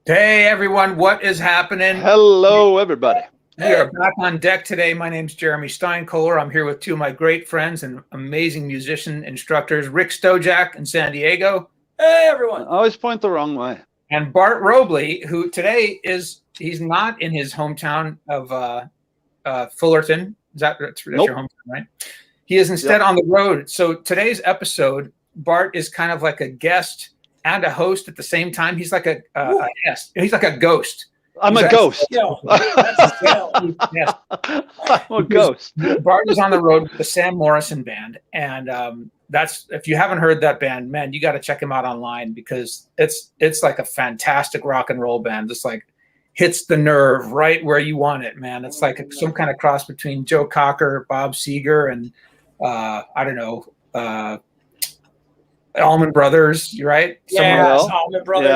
Hey everyone, what is happening? Hello, everybody. We are back on deck today. My name's Jeremy Steinkohler. I'm here with two of my great friends and amazing musician instructors, Rick Stojak in San Diego. Hey everyone. I always point the wrong way. And Bart Robley, who today he's not in his hometown of Fullerton. That's Nope. your hometown, right? He is instead on the road. So today's episode, Bart is kind of like a guest and a host at the same time. He's like a guest. He's like a ghost. I'm a ghost. That's Yes. I'm a ghost. Bart is on the road with the Sam Morrison Band, and that's, if you haven't heard that band, man, you got to check him out online, because it's like a fantastic rock and roll band. Just like hits the nerve right where you want it, man. It's like some kind of cross between Joe Cocker, Bob Seger, and I don't know, Allman Brothers, right? Yeah, Allman Brothers.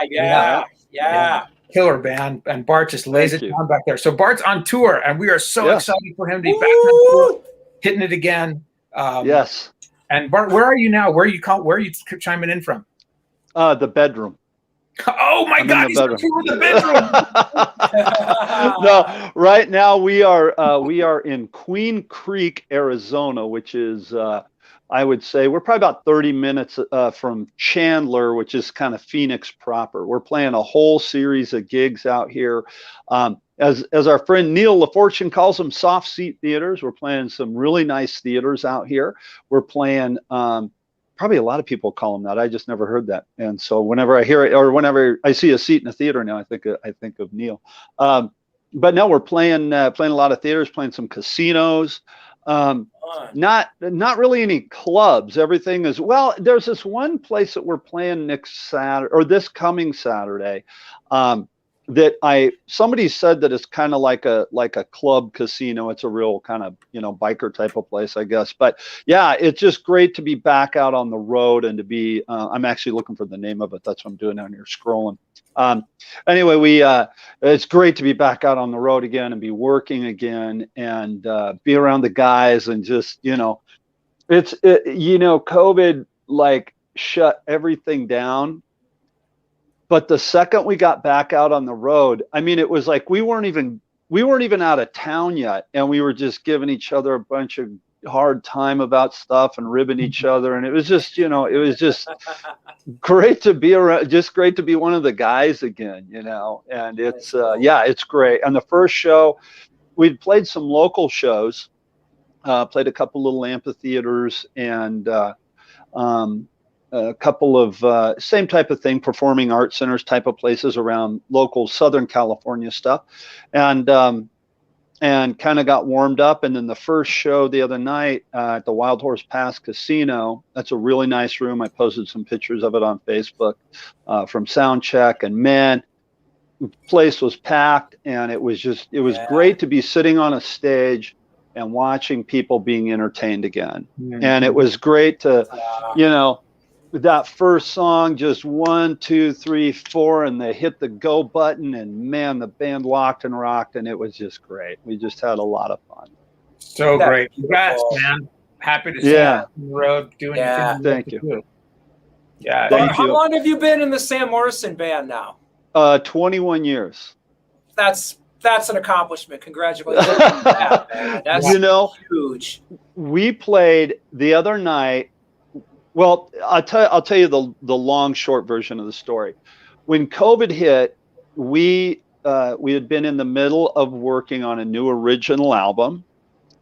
Yeah. Killer band, and Bart just lays it down back there. So Bart's on tour, and we are so excited for him to be back on tour, hitting it again. Yes. And Bart, where are you now? Where are you chiming in from? The bedroom. Oh my God, he's on tour in the bedroom. No, right now we are in Queen Creek, Arizona, which is I would say we're probably about 30 minutes from Chandler, which is kind of Phoenix proper. We're playing a whole series of gigs out here. As our friend Neil LaFortune calls them, soft seat theaters. We're playing some really nice theaters out here. We're playing, probably a lot of people call them that. I just never heard that. And so whenever I hear it, or whenever I see a seat in a theater now, I think of Neil. But no, we're playing a lot of theaters, playing some casinos. Not really any clubs. Everything is, well, there's this one place that we're playing next Saturday, or this coming Saturday, that somebody said that it's kind of like a club casino. It's a real kind of, biker type of place, I guess. But yeah, it's just great to be back out on the road and to be, I'm actually looking for the name of it. That's what I'm doing down here, scrolling. Anyway, it's great to be back out on the road again and be working again, and be around the guys, and just, COVID like shut everything down. But the second we got back out on the road, I mean, it was like we weren't even out of town yet, and we were just giving each other a bunch of hard time about stuff and ribbing each other, and it was just, it was just great to be around, just great to be one of the guys again, and it's it's great. And the first show, we'd played some local shows, played a couple little amphitheaters, and a couple of same type of thing, performing arts centers type of places around local Southern California stuff, and kind of got warmed up. And then the first show the other night at the Wild Horse Pass Casino, that's a really nice room. I posted some pictures of it on Facebook from sound check, and man, the place was packed, and it was great to be sitting on a stage and watching people being entertained again. Mm-hmm. And it was great to, that first song, just 1, 2, 3, 4, and they hit the go button, and man, the band locked and rocked, and it was just great. We just had a lot of fun. So great. Congrats, man. Happy to see you on the road doing anything. Thank you. Yeah. How long have you been in the Sam Morrison Band now? 21 years. That's an accomplishment. Congratulations. That's huge. We played the other night. Well, I'll tell you the long, short version of the story. When COVID hit, we had been in the middle of working on a new original album,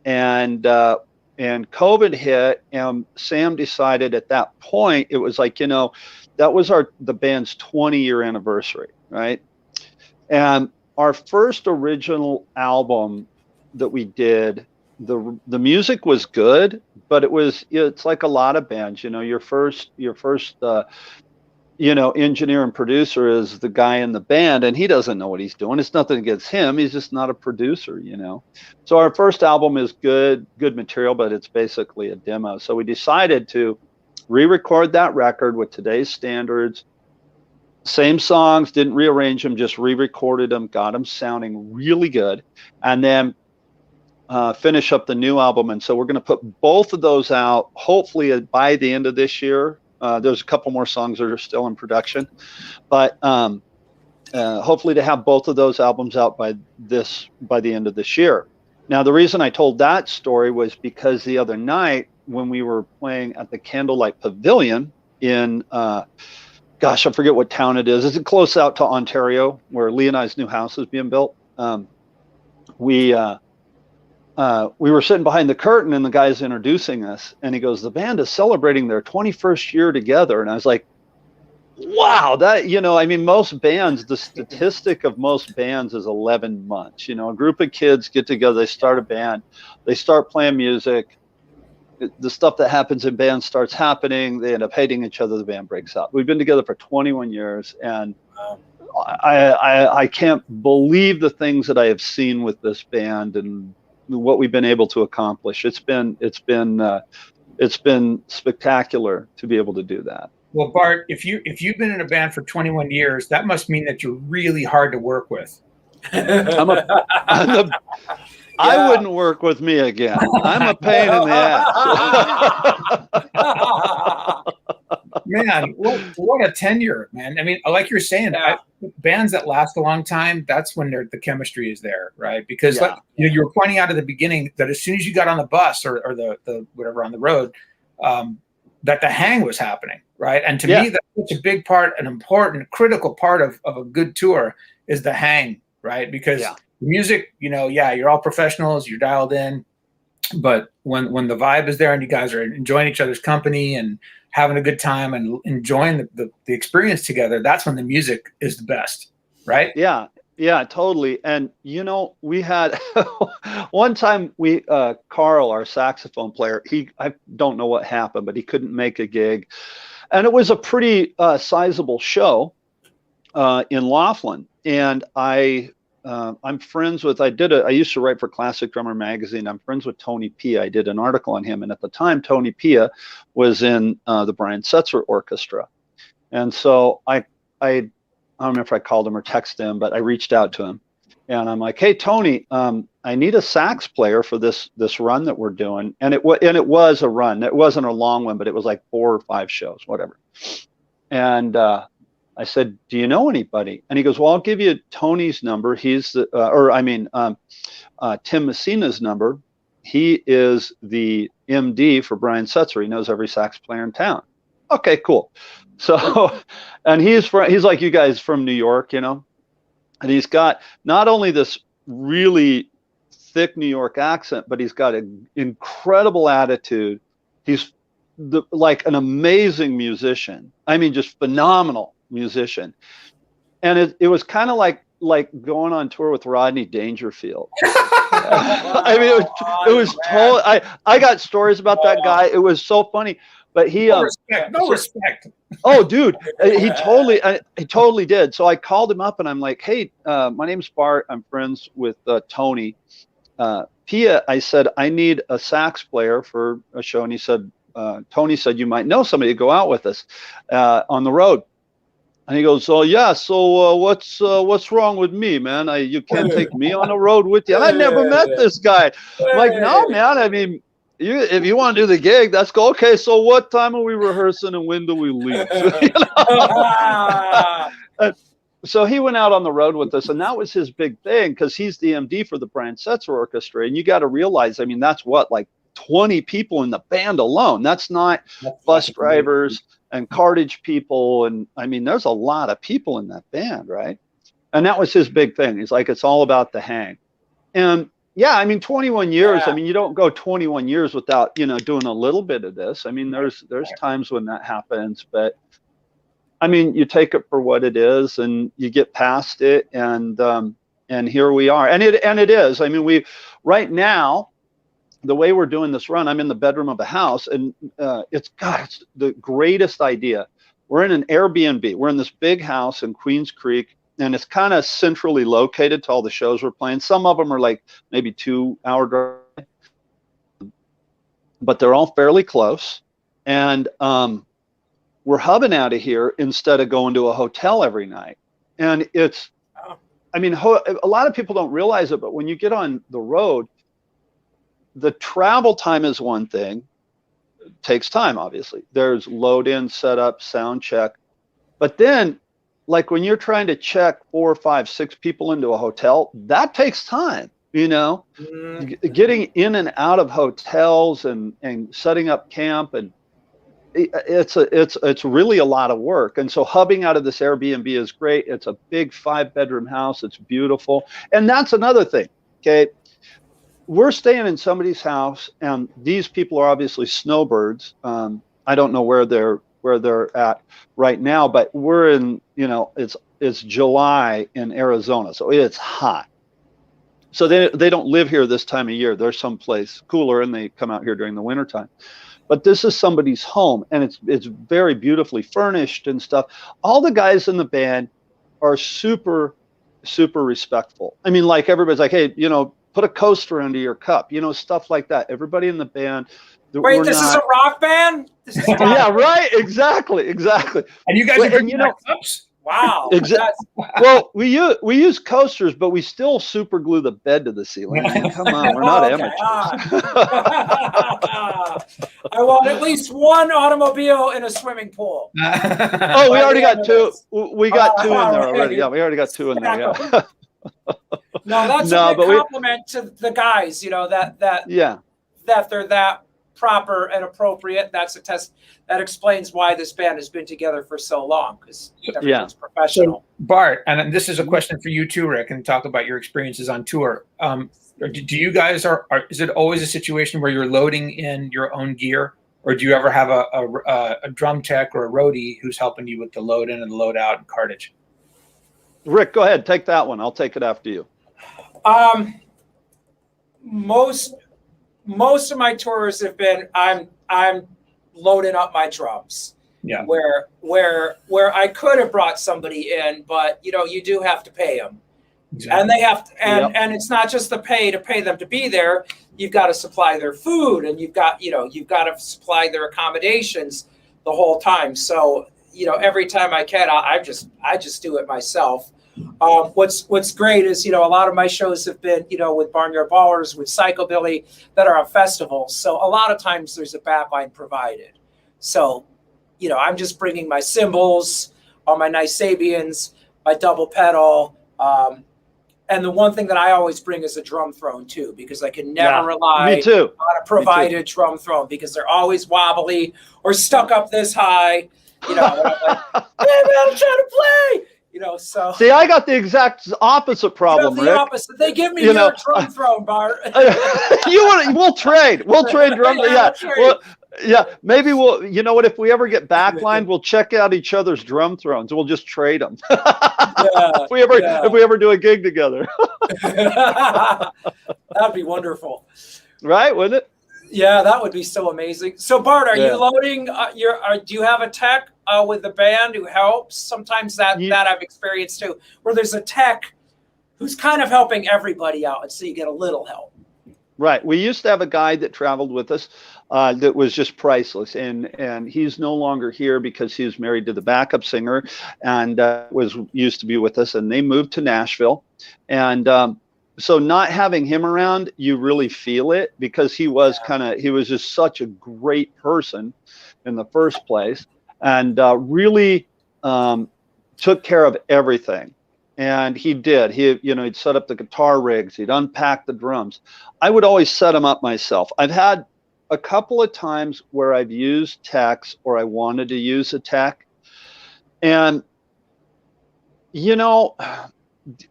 and COVID hit, and Sam decided at that point, it was like, that was the band's 20-year anniversary, right? And our first original album that we did, the music was good, but it's like a lot of bands, your first engineer and producer is the guy in the band, and he doesn't know what he's doing. It's nothing against him. He's just not a producer, So our first album is good material, but it's basically a demo. So we decided to re-record that record with today's standards. Same songs, didn't rearrange them, just re-recorded them, got them sounding really good, and then finish up the new album. And so we're going to put both of those out, hopefully by the end of this year. There's a couple more songs that are still in production, but hopefully to have both of those albums out by the end of this year. Now, the reason I told that story was because the other night when we were playing at the Candlelight Pavilion in, gosh, I forget what town it is. It's close out to Ontario, where Lee and I's new house is being built. We were sitting behind the curtain, and the guy's introducing us, and he goes, "The band is celebrating their 21st year together." And I was like, wow, that, you know, I mean, most bands, the statistic of most bands is 11 months. You know, a group of kids get together, they start a band, they start playing music. The stuff that happens in bands starts happening. They end up hating each other. The band breaks up. We've been together for 21 years, and I can't believe the things that I have seen with this band and what we've been able to accomplish. It's been spectacular to be able to do that. Well, Bart, if you've been in a band for 21 years, that must mean that you're really hard to work with. I wouldn't work with me again. I'm a pain in the ass. Man, what a tenure, man. I mean, like you're saying, bands that last a long time, that's when the chemistry is there, right? Because like, you were pointing out at the beginning that as soon as you got on the bus or the whatever on the road, that the hang was happening, right? And to me, that's such a big part, an important, critical part of a good tour is the hang, right? Because music, you know, you're all professionals, you're dialed in, but when the vibe is there and you guys are enjoying each other's company and having a good time and enjoying the experience together, that's when the music is the best, right? Yeah, totally. And, you know, we had one time Carl, our saxophone player, I don't know what happened, but he couldn't make a gig. And it was a pretty sizable show in Laughlin. And I'm friends with, I used to write for Classic Drummer magazine. I'm friends with Tony Pia. I did an article on him. And at the time, Tony Pia was in the Brian Setzer Orchestra. And so I don't know if I called him or texted him, but I reached out to him. And I'm like, "Hey, Tony, I need a sax player for this run that we're doing." And it was a run. It wasn't a long one, but it was like 4 or 5 shows, whatever. And I said, "Do you know anybody?" And he goes, "Well, I'll give you Tony's number. He's Tim Messina's number. He is the MD for Brian Setzer. He knows every sax player in town." Okay, cool. So, and he's like you guys from New York, you know, and he's got not only this really thick New York accent, but he's got an incredible attitude. He's like an amazing musician. I mean, just phenomenal musician. And it was kind of like going on tour with Rodney Dangerfield. I mean, it was total. I got stories about that guy. It was so funny. But he no respect. Oh, dude, he totally did. So I called him up and I'm like, "Hey, my name's Bart. I'm friends with Tony Pia." I said, "I need a sax player for a show." And he said, Tony said, "You might know somebody to go out with us on the road." And he goes, "Oh yeah, so what's wrong with me, man? You can't take me on the road with you." And I never met this guy. I'm like, "No, man. I mean, if you want to do the gig, that's go. Okay, so what time are we rehearsing and when do we leave?" So he went out on the road with us, and that was his big thing because he's the MD for the Brian Setzer Orchestra. And you got to realize, I mean, that's like 20 people in the band alone. That's not bus drivers and cartage people. And I mean, there's a lot of people in that band, right? And that was his big thing. He's like, it's all about the hang. And yeah, I mean, 21 years. I mean, you don't go 21 years without, you know, doing a little bit of this. I mean, there's times when that happens, but I mean, you take it for what it is and you get past it, and here we are. And it is. I mean, right now, the way we're doing this run, I'm in the bedroom of a house, and it's the greatest idea. We're in an Airbnb. We're in this big house in Queens Creek. And it's kind of centrally located to all the shows we're playing. Some of them are like maybe 2-hour drive, but they're all fairly close. And we're hubbing out of here instead of going to a hotel every night. And it's, I mean, a lot of people don't realize it, but when you get on the road, the travel time is one thing. It takes time, obviously. There's load in, set up, sound check. But then like when you're trying to check 4, 5, 6 people into a hotel, that takes time, you know, getting in and out of hotels and setting up camp, and it's really a lot of work. And so hubbing out of this Airbnb is great. It's a big 5-bedroom house. It's beautiful. And that's another thing. Okay. We're staying in somebody's house, and these people are obviously snowbirds. I don't know where they're at right now, but we're in, you know, it's July in Arizona, so it's hot. So they don't live here this time of year. They're someplace cooler, and they come out here during the wintertime. But this is somebody's home, and it's very beautifully furnished and stuff. All the guys in the band are super, super respectful. I mean, like, everybody's like, hey, you know, put a coaster under your cup, you know, stuff like that. Everybody in the band. Wait, this is a rock band? This is yeah, right. Exactly. And you guys are bringing cups? Wow. Well, we use coasters, but we still super glue the bed to the ceiling. I mean, come on, we're not amateurs. I want at least one automobile in a swimming pool. Oh, we already got 2. We got 2 in there already. Yeah, we already got 2 in there. Yeah. No, that's a big compliment to the guys. You know, that they're that proper and appropriate. That's a test that explains why this band has been together for so long, because everyone's professional. So, Bart, and this is a question for you too, Rick, and talk about your experiences on tour. Do you guys is it always a situation where you're loading in your own gear, or do you ever have a drum tech or a roadie who's helping you with the load in and the load out and cartage? Rick, go ahead, take that one. I'll take it after you. Most of my tours have been I'm loading up my drums. Yeah. Where I could have brought somebody in, but you know, you do have to pay them. Exactly. And they have to, and it's not just the pay them to be there. You've got to supply their food, and you've got to supply their accommodations the whole time. So, you know, every time I can, I just do it myself. What's great is, you know, a lot of my shows have been, you know, with Barnyard Ballers, with Psychobilly, that are on festivals. So a lot of times there's a backline provided. So, you know, I'm just bringing my cymbals, all my nice Sabians, my double pedal. And the one thing that I always bring is a drum throne too, because I can never rely on a provided drum throne, because they're always wobbly or stuck up this high. You know, and I'm like, hey man, I'm trying to play. You know, so see, I got the exact opposite problem. You know, the opposite. They give me your drum throne, Bart. We'll trade drums. Yeah, maybe we'll. You know what? If we ever get backlined, we'll check out each other's drum thrones. We'll just trade them. If we ever do a gig together, that'd be wonderful, right? Wouldn't it? Yeah, that would be so amazing. So, Bart, are you loading? Do you have a tech with the band who helps? Sometimes that I've experienced too, where there's a tech who's kind of helping everybody out, and so you get a little help. Right. We used to have a guy that traveled with us that was just priceless, and he's no longer here because he was married to the backup singer, and used to be with us, and they moved to Nashville, and so not having him around, you really feel it, because he was just such a great person in the first place, and really took care of everything. And he did. He'd set up the guitar rigs. He'd unpack the drums. I would always set them up myself. I've had a couple of times where I've used techs, or I wanted to use a tech. And, you know,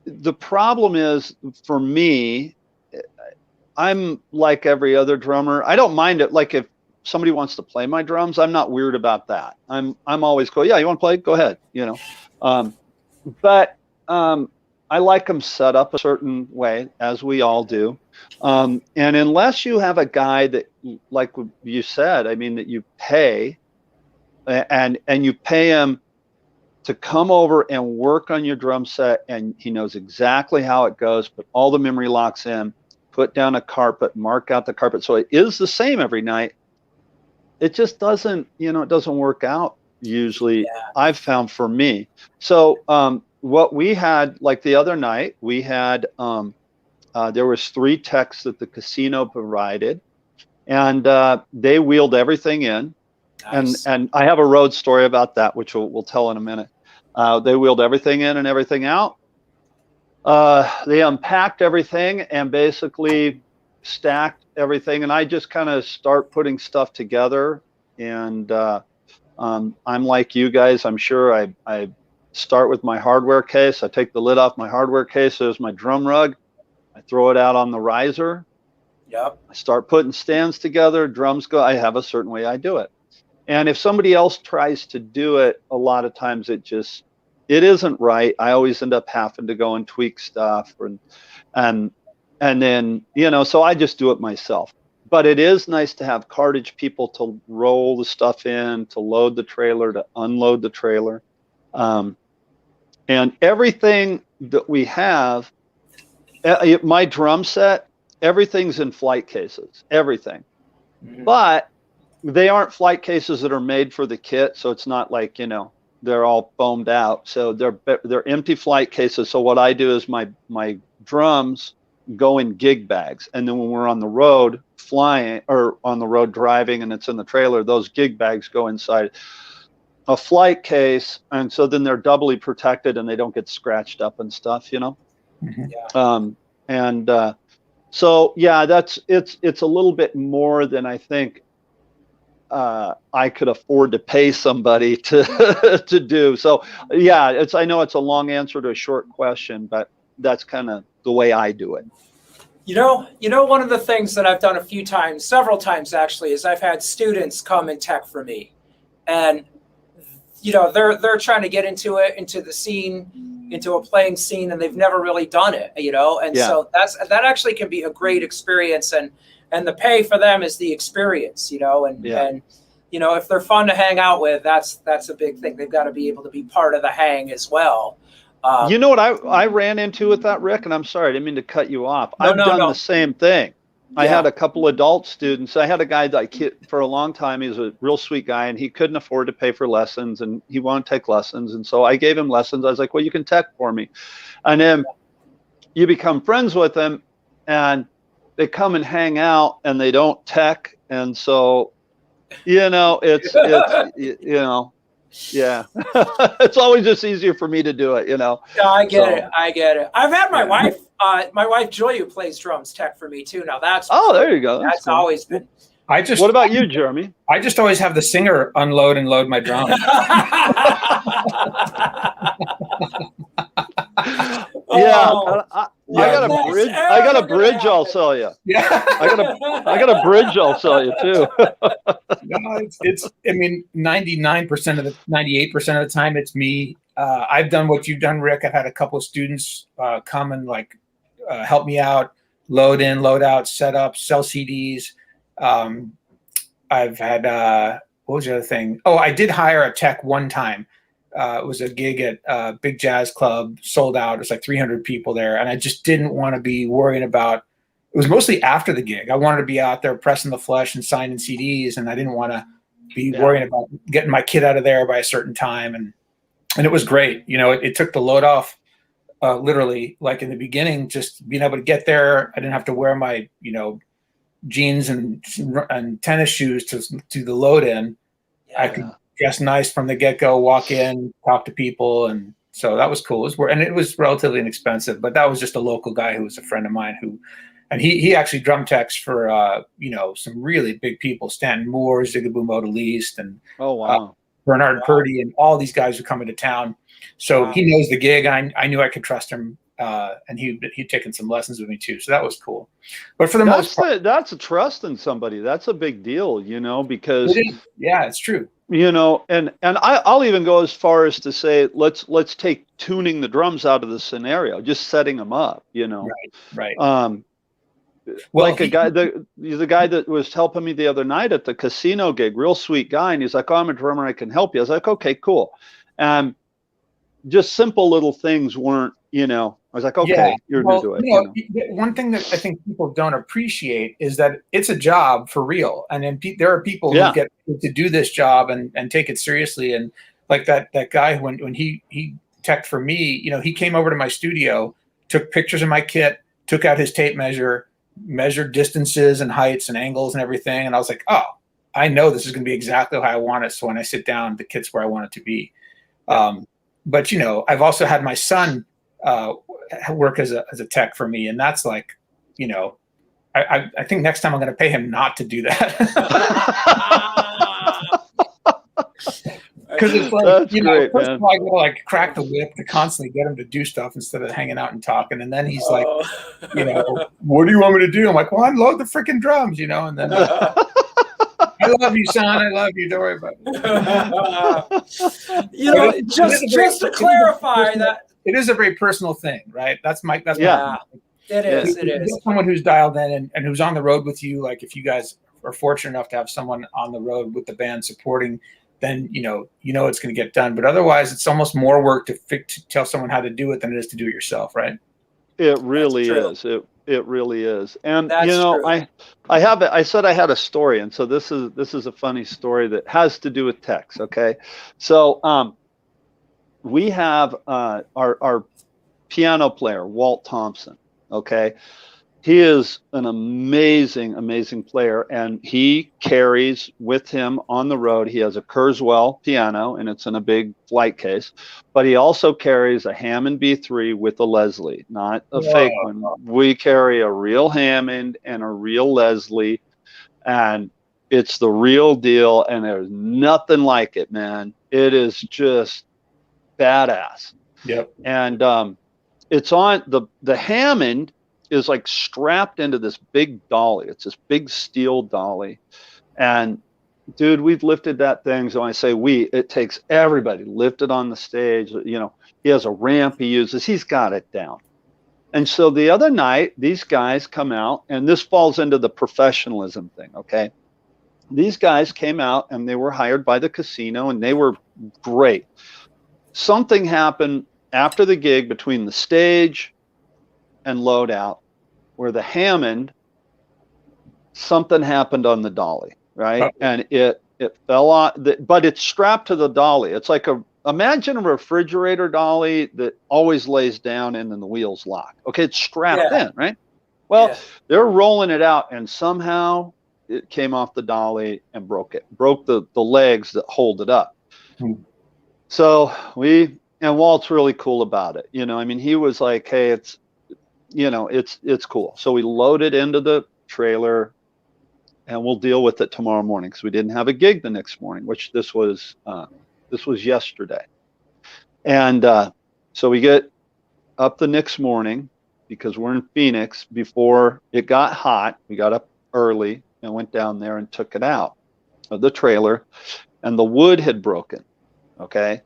the problem is, for me, I'm like every other drummer. I don't mind it. Like, if somebody wants to play my drums, I'm not weird about that. I'm always go, yeah, you want to play? Go ahead, you know. But I like them set up a certain way, as we all do. And unless you have a guy that, like you said, I mean, that you pay, and you pay him to come over and work on your drum set, and he knows exactly how it goes, put all the memory locks in, put down a carpet, mark out the carpet, so it is the same every night. It just doesn't, it doesn't work out usually. I've found, for me. So what we had, like the other night, we had there was 3 techs that the casino provided, and they wheeled everything in. Nice. And I have a road story about that, which we'll tell in a minute. They wheeled everything in and everything out. They unpacked everything and basically stacked everything. And I just kind of start putting stuff together. And I'm like you guys, I'm sure I start with my hardware case. I take the lid off my hardware case. There's my drum rug. I throw it out on the riser. Yep. I start putting stands together. Drums go. I have a certain way I do it. And if somebody else tries to do it, a lot of times it isn't right. I always end up having to go and tweak stuff, and then, you know, so I just do it myself. But it is nice to have cartage people to roll the stuff in, to load the trailer, to unload the trailer. And everything that we have, my drum set, everything's in flight cases, everything. Mm-hmm. But they aren't flight cases that are made for the kit. So it's not like, you know, they're all foamed out. So they're empty flight cases. So what I do is my drums go in gig bags. And then when we're on the road flying or on the road driving and it's in the trailer, those gig bags go inside a flight case. And so then they're doubly protected and they don't get scratched up and stuff, you know? Mm-hmm. Yeah. So yeah, it's a little bit more than I think I could afford to pay somebody to to do. So yeah, I know it's a long answer to a short question, but that's kind of the way I do it. You know, one of the things that I've done several times actually, is I've had students come and tech for me, and you know, they're trying to get into the scene, into a playing scene, and they've never really done it, you know, and so that actually can be a great experience, and the pay for them is the experience, you know, and you know, if they're fun to hang out with, that's a big thing. They've got to be able to be part of the hang as well. You know what I ran into with that, Rick, and I'm sorry, I didn't mean to cut you off. I've done the same thing. Yeah. I had a couple adult students. I had a guy that for a long time, he was a real sweet guy, and he couldn't afford to pay for lessons, and he wanted to take lessons. And so I gave him lessons. I was like, well, you can tech for me. And then you become friends with them, and they come and hang out, and they don't tech. And so, you know, it's you know, yeah, it's always just easier for me to do it, you know. Yeah, I get it. I've had my wife Joy, who plays drums, tech for me too. Now there you go. That's cool. Always been. What about you, Jeremy? I just always have the singer unload and load my drums. I got a bridge I'll sell you. Yeah. I got a bridge I'll sell you too. No, it's I mean, 98% of the time it's me. I've done what you've done, Rick. I've had a couple of students come and like help me out, load in, load out, set up, sell CDs. I've had what was the other thing? Oh, I did hire a tech one time. It was a gig at a big jazz club, sold out. It was like 300 people there. And I just didn't want to be worrying about, it was mostly after the gig. I wanted to be out there pressing the flesh and signing CDs. And I didn't want to be worrying about getting my kid out of there by a certain time. And it was great. You know, it took the load off literally, like in the beginning, just being able to get there. I didn't have to wear my, you know, jeans and tennis shoes to the load in. Yeah. I could dress nice from the get-go, walk in, talk to people, and so that was cool. It was relatively inexpensive, but that was just a local guy who was a friend of mine and he actually drum techs for you know, some really big people, Stanton Moore, Zigaboo Modaliste, and Bernard Purdy, and all these guys were coming to town. So he knows the gig. I knew I could trust him, and he'd taken some lessons with me too. So that was cool. But for the most part, that's a trust in somebody. That's a big deal, you know, because it's true. You know, and I'll even go as far as to say, let's take tuning the drums out of the scenario, just setting them up, you know. Right. Well, like the guy that was helping me the other night at the casino gig, real sweet guy, and he's like, "Oh, I'm a drummer, I can help you." I was like, "Okay, cool." Just simple little things weren't, you know. I was like, "Okay, you're new to it." You know, one thing that I think people don't appreciate is that it's a job for real, and then there are people who get to do this job and take it seriously. And like that guy, when he teched for me, you know, he came over to my studio, took pictures of my kit, took out his tape measure, measured distances and heights and angles and everything, and I was like, "Oh, I know this is going to be exactly how I want it." So when I sit down, the kit's where I want it to be. but you know, I've also had my son work as a tech for me, and that's like, you know, I think next time I'm going to pay him not to do that. Because it's like, That's you know, great, first man. of all, I gotta like crack the whip to constantly get him to do stuff instead of hanging out and talking. And then he's like, you know, what do you want me to do? I'm like, well, unload the freaking drums, you know. And then I love you, son. I love you. Don't worry about it. You know, just to clarify that it is a very personal thing, right? That's yeah, it is. It is. Someone who's dialed in and who's on the road with you. Like if you guys are fortunate enough to have someone on the road with the band supporting, then you know it's going to get done. But otherwise, it's almost more work to tell someone how to do it than it is to do it yourself, right? It really is. It really is. And That's you know, true. I said I had a story, and so this is a funny story that has to do with Tex. Okay, so we have our piano player Walt Thompson. Okay, he is an amazing player, and he carries with him on the road. He has a Kurzweil piano, and it's in a big flight case, but he also carries a Hammond B3 with a Leslie, not a fake one. We carry a real Hammond and a real Leslie, and it's the real deal, and there's nothing like it, man. It is just badass. Yep. And it's on the Hammond is like strapped into this big dolly. It's this big steel dolly. And dude, we've lifted that thing. So when I say it takes everybody lifted on the stage. You know, he has a ramp he uses. He's got it down. And so the other night, these guys come out, and this falls into the professionalism thing. Okay. These guys came out and they were hired by the casino, and they were great. Something happened after the gig between the stage and loadout, where the Hammond, something happened on the dolly, right? And it fell on, but it's strapped to the dolly. It's like imagine a refrigerator dolly that always lays down and then the wheels lock. Okay, it's strapped in, right? Well, they're rolling it out, and somehow it came off the dolly and broke the legs that hold it up. So and Walt's really cool about it. You know, I mean, he was like, hey, it's cool. So we loaded into the trailer, and we'll deal with it tomorrow morning, because we didn't have a gig the next morning, which this was yesterday. And so we get up the next morning, because we're in Phoenix before it got hot. We got up early and went down there and took it out of the trailer, and the wood had broken. Okay.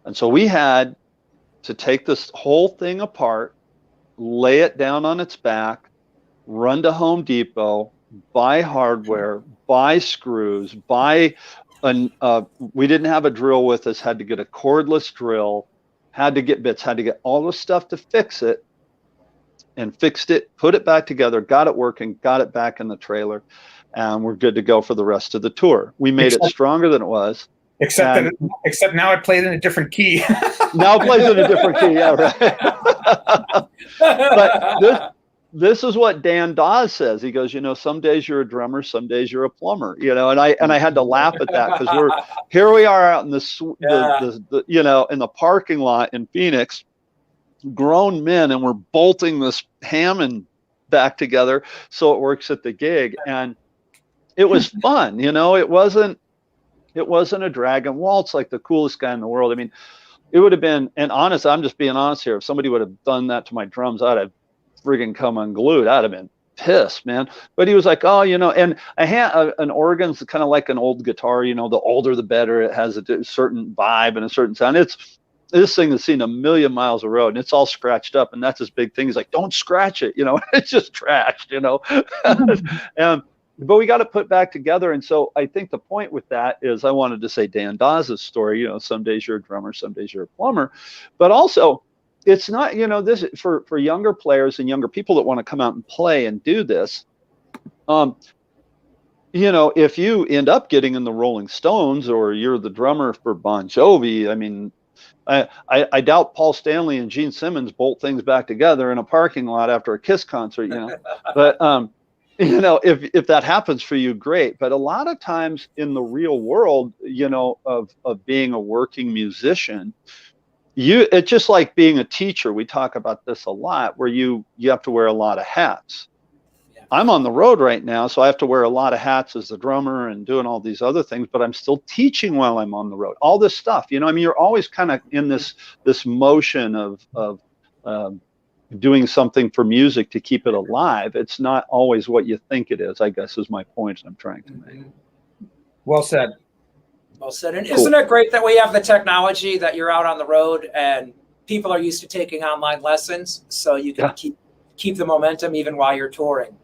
And so we had to take this whole thing apart, lay it down on its back, run to Home Depot, buy hardware, buy screws, we didn't have a drill with us, had to get a cordless drill, had to get bits, had to get all the stuff to fix it, and fixed it, put it back together, got it working, got it back in the trailer, and we're good to go for the rest of the tour. We made it stronger than it was. Except now it played in a different key. Now it plays in a different key, yeah, right. But this is what Dan Dawes says. He goes, you know, some days you're a drummer, some days you're a plumber. You know, and I had to laugh at that, because here we are out in the you know, in the parking lot in Phoenix, grown men, and we're bolting this Hammond back together so it works at the gig. And it was fun, you know. It wasn't a drag. And Walt's like the coolest guy in the world. I mean, it would have been, and honest, I'm just being honest here, if somebody would have done that to my drums, I'd have friggin' come unglued. I'd have been pissed, man. But he was like, oh, you know, and an organ's kind of like an old guitar, you know, the older the better. It has a certain vibe and a certain sound. This thing has seen a million miles of road, and it's all scratched up, and that's his big thing. He's like, don't scratch it, you know. It's just trashed, you know. But we got to put back together. And so I think the point with that is, I wanted to say Dan Dawes' story, you know, some days you're a drummer, some days you're a plumber. But also, it's not, you know, this for younger players and younger people that want to come out and play and do this. You know, if you end up getting in the Rolling Stones, or you're the drummer for Bon Jovi, I mean, I doubt Paul Stanley and Gene Simmons bolt things back together in a parking lot after a Kiss concert, you know. But you know, if that happens for you, great. But a lot of times in the real world, you know, of being a working musician, it's just like being a teacher. We talk about this a lot, where you have to wear a lot of hats. Yeah. I'm on the road right now, so I have to wear a lot of hats as the drummer and doing all these other things, but I'm still teaching while I'm on the road. All this stuff, I mean, you're always kind of in this motion of doing something for music to keep it alive. It's not always what you think it is, I guess, is my point I'm trying to make. Well said. Well said. And isn't it great that we have the technology that you're out on the road and people are used to taking online lessons, so you can keep the momentum even while you're touring?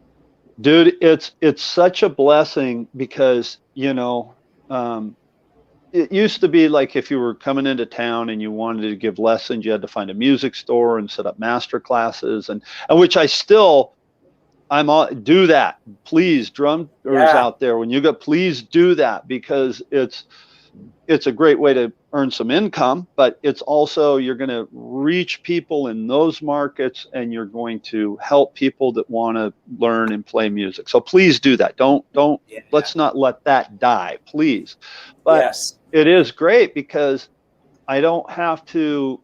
Dude, it's such a blessing because, it used to be like if you were coming into town and you wanted to give lessons, you had to find a music store and set up master classes, and which do that. Please, drummers out there, when you go, please do that, because it's a great way to earn some income, but it's also, you're going to reach people in those markets and you're going to help people that want to learn and play music. So please do that. Let's not let that die, please. But it is great because we don't have to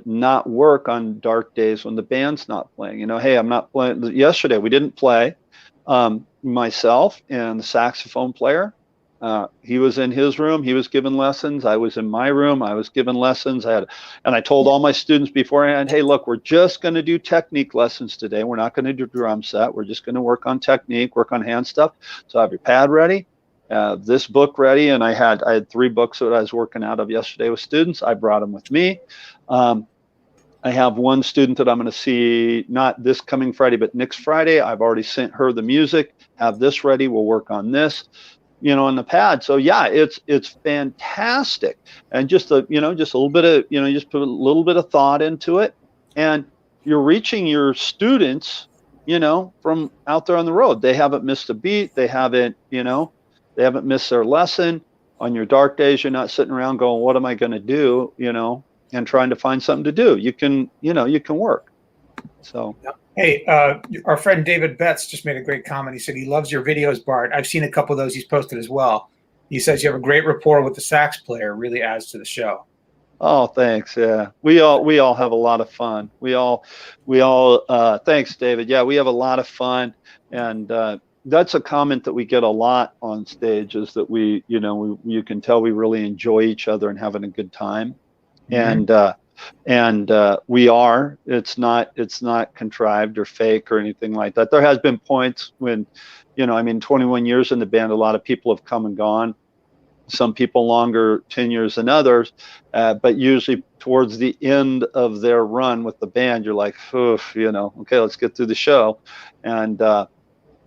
not work on dark days when the band's not playing. Hey, I'm not playing. Yesterday we didn't play. Myself and the saxophone player, he was in his room, he was giving lessons. I was in my room, I was giving lessons. And I told all my students beforehand, hey, look, we're just going to do technique lessons today. We're not going to do drum set. We're just going to work on technique, work on hand stuff. So have your pad ready, this book ready. And I had 3 books that I was working out of yesterday with students. I brought them with me. I have one student that I'm going to see, not this coming Friday, but next Friday. I've already sent her the music. Have this ready. We'll work on this, on the pad. So yeah, it's fantastic. And just a little bit of, just put a little bit of thought into it, and you're reaching your students, from out there on the road. They haven't missed a beat. They haven't missed their lesson. On your dark days, you're not sitting around going, what am I going to do? And trying to find something to do. You can work. So, hey, our friend David Betts just made a great comment. He said he loves your videos, Bart. I've seen a couple of those he's posted as well. He says you have a great rapport with the sax player. Really adds to the show. Oh, thanks. Yeah, we all have a lot of fun. We all. Thanks, David. Yeah, we have a lot of fun, and that's a comment that we get a lot on stage, is that you can tell we really enjoy each other and having a good time. And we are. It's not contrived or fake or anything like that. There has been points when, 21 years in the band, a lot of people have come and gone. Some people longer tenures than others, but usually towards the end of their run with the band, you're like, okay, let's get through the show, and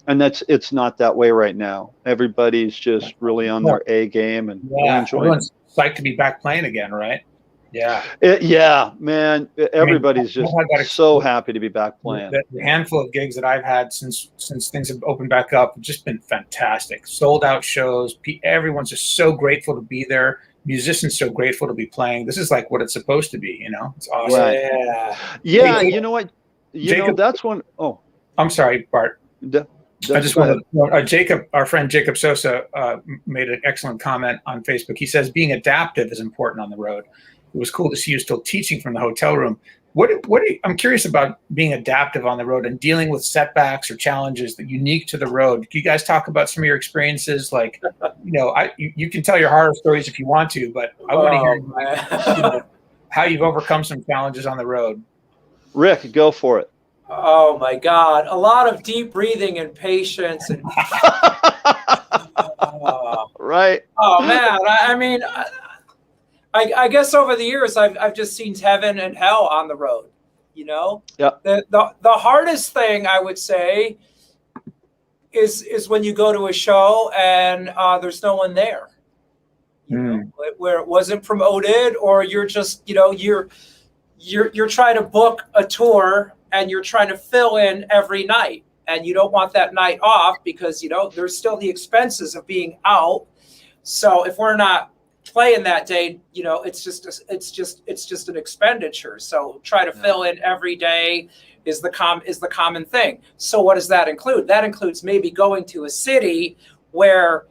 it's not that way right now. Everybody's just really on their A game and enjoying. Everyone's psyched to be back playing again, right? Yeah, man. Everybody's just so happy to be back playing. The handful of gigs that I've had since things have opened back up have just been fantastic. Sold out shows. Everyone's just so grateful to be there. Musicians so grateful to be playing. This is like what it's supposed to be. It's awesome. Right. Yeah. Hey, you know what? Jacob, that's one. Oh, I'm sorry, Bart. I just want to. Jacob, our friend Jacob Sosa, made an excellent comment on Facebook. He says being adaptive is important on the road. It was cool to see you still teaching from the hotel room. I'm curious about being adaptive on the road and dealing with setbacks or challenges that are unique to the road. Can you guys talk about some of your experiences? Like, you can tell your horror stories if you want to, but I want to hear how you've overcome some challenges on the road. Rick, go for it. Oh my God. A lot of deep breathing and patience. And right. Oh man. I mean, I guess over the years, I've just seen heaven and hell on the road, Yeah. The hardest thing I would say is when you go to a show and there's no one there, where it wasn't promoted, or you're just, you're trying to book a tour and you're trying to fill in every night, and you don't want that night off because, there's still the expenses of being out. So if we're not playing that day, it's just an expenditure. So try to fill in every day is the common thing. So what does that include? That includes maybe going to a city where,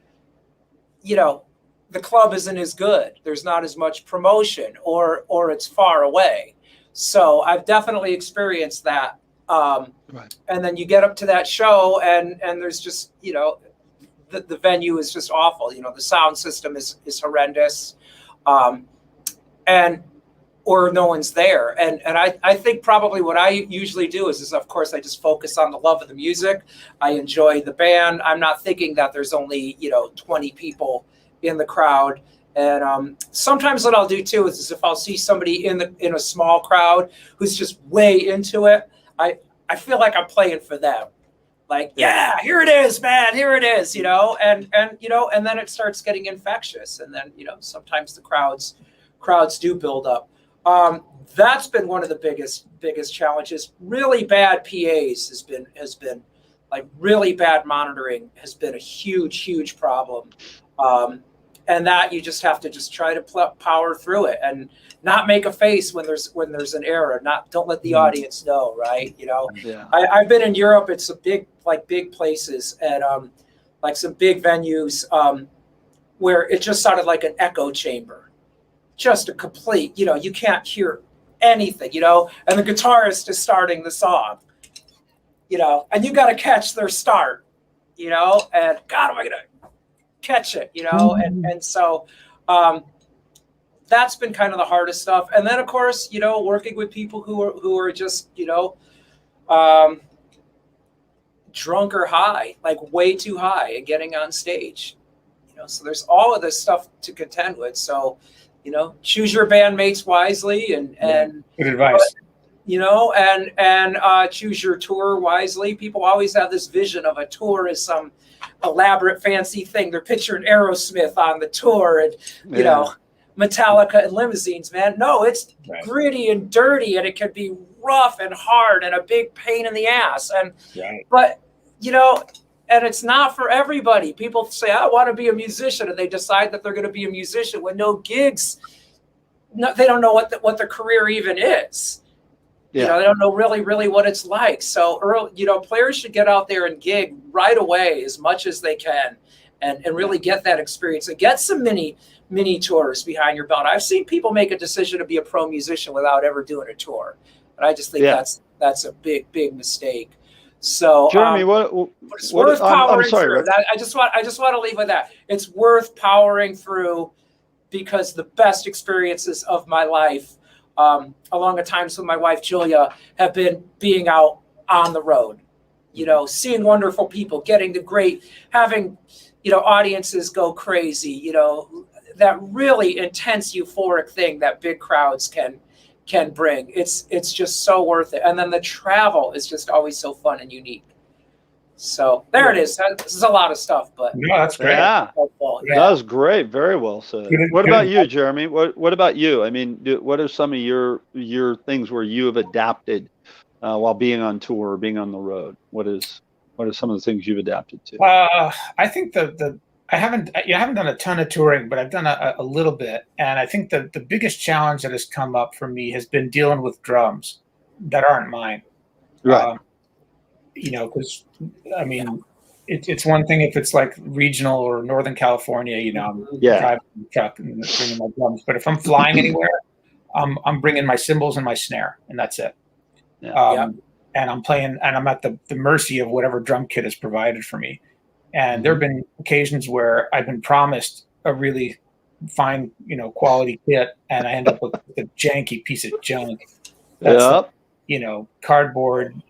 the club isn't as good. There's not as much promotion, or it's far away. So I've definitely experienced that. Right. And then you get up to that show, and there's just, the venue is just awful. The sound system is horrendous, or no one's there. And I think probably what I usually do is of course I just focus on the love of the music. I enjoy the band. I'm not thinking that there's only 20 people in the crowd. And sometimes what I'll do too is if I'll see somebody in a small crowd who's just way into it, I feel like I'm playing for them. Like, yeah, here it is, man, here it is, and then it starts getting infectious. And then, sometimes the crowds do build up. That's been one of the biggest challenges. Really bad PAs has been like really bad monitoring has been a huge problem. And that you just have to try to power through it and not make a face when there's an error. Don't let the audience know, right? Yeah. I've been in Europe. It's a big places and like some big venues where it just sounded like an echo chamber, just a complete. You can't hear anything. And the guitarist is starting the song. And you got to catch their start. And God, am I gonna catch it, and so that's been kind of the hardest stuff. And then of course, working with people who are just drunk or high, like way too high, and getting on stage, so there's all of this stuff to contend with. So choose your bandmates wisely and good advice. And choose your tour wisely. People always have this vision of a tour as some elaborate fancy thing. They're picturing Aerosmith on the tour and Metallica and limousines, man. No, it's gritty and dirty, and it can be rough and hard and a big pain in the ass. But and it's not for everybody. People say, I want to be a musician, and they decide that they're going to be a musician with no gigs. No, they don't know what their career even is. They don't know really what it's like. So players should get out there and gig right away as much as they can, and really get that experience and get some mini tours behind your belt. I've seen people make a decision to be a pro musician without ever doing a tour, and I just think that's a big mistake. So Jeremy, it's worth powering through. I just want to leave with that. It's worth powering through, because the best experiences of my life, along the times with my wife Julia, have been being out on the road, seeing wonderful people, having audiences go crazy, that really intense euphoric thing that big crowds can bring. It's just so worth it. And then the travel is just always so fun and unique. So there it is. This is a lot of stuff, but no, that's great. Yeah, that was great. Very well said. What about you, Jeremy? What about you? I mean, what are some of your things where you have adapted while being on tour or being on the road? What are some of the things you've adapted to? I think I haven't done a ton of touring, but I've done a little bit. And I think the biggest challenge that has come up for me has been dealing with drums that aren't mine. Right. Because I mean, it's one thing if it's like regional or Northern California, I'm driving the truck and bringing my drums. But if I'm flying anywhere, I'm bringing my cymbals and my snare, and that's it. And I'm playing, and I'm at the mercy of whatever drum kit is provided for me. And there have been occasions where I've been promised a really fine, quality kit, and I end up with a janky piece of junk. That's cardboard,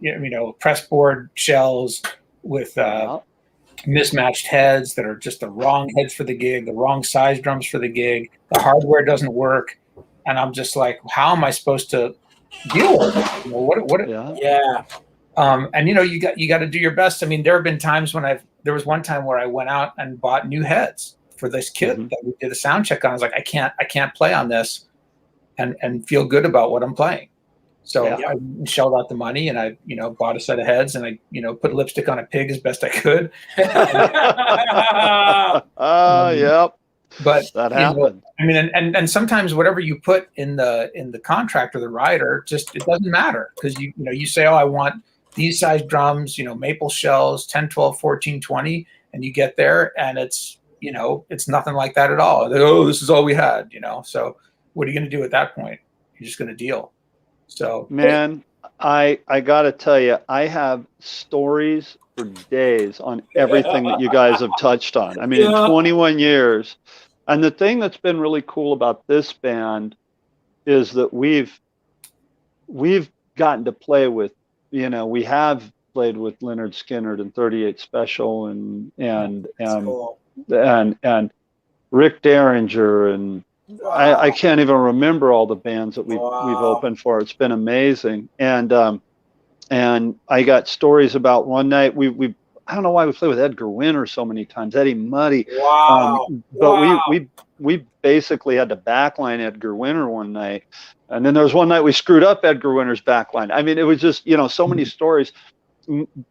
press board shells with mismatched heads that are just the wrong heads for the gig, the wrong size drums for the gig. The hardware doesn't work, and I'm just like, how am I supposed to deal with it? And you got to do your best. I mean, there have been times there was one time where I went out and bought new heads for this kit that we did a sound check on. I was like, I can't play on this and feel good about what I'm playing. So I shelled out the money, and I, bought a set of heads, and I, put lipstick on a pig as best I could. Yep. But that happened. And sometimes whatever you put in the contract or the rider, just it doesn't matter, because you say, oh, I want these size drums, maple shells, 10, 12, 14, 20, and you get there and it's you know, it's nothing like that at all. They, oh, this is all we had, you know. So what are you going to do at that point? You're just going to deal. So, man, I got to tell you, I have stories for days on everything that you guys have touched on. I mean, in 21 years. And the thing that's been really cool about this band is that we've gotten to play with, you know, we have played with Leonard Skinner and 38 Special and Rick Derringer, and I can't even remember all the bands that we've opened for. It's been amazing. And I got stories about one night we I don't know why we played with Edgar Winter so many times, Eddie Muddy. But we basically had to backline Edgar Winter one night. And then there was one night we screwed up Edgar Winter's backline. I mean, it was just, you know, so many stories.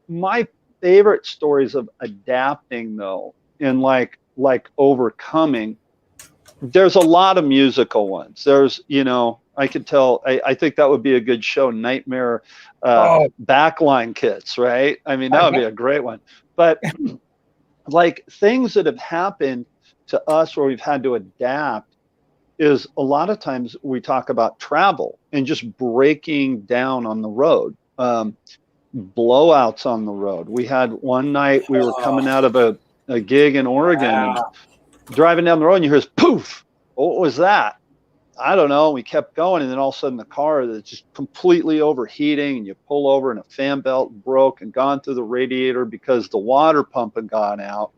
My favorite stories of adapting, though, and like overcoming, there's a lot of musical ones. There's, you know, I could tell, I think that would be a good show, Nightmare backline kits, right? I mean, that would be a great one. But like things that have happened to us where we've had to adapt is a lot of times we talk about travel and just breaking down on the road, blowouts on the road. We had one night we were coming out of a gig in Oregon and driving down the road and you hear this poof. What was that? I don't know. We kept going and then all of a sudden the car is just completely overheating and you pull over and a fan belt broke and gone through the radiator because the water pump had gone out.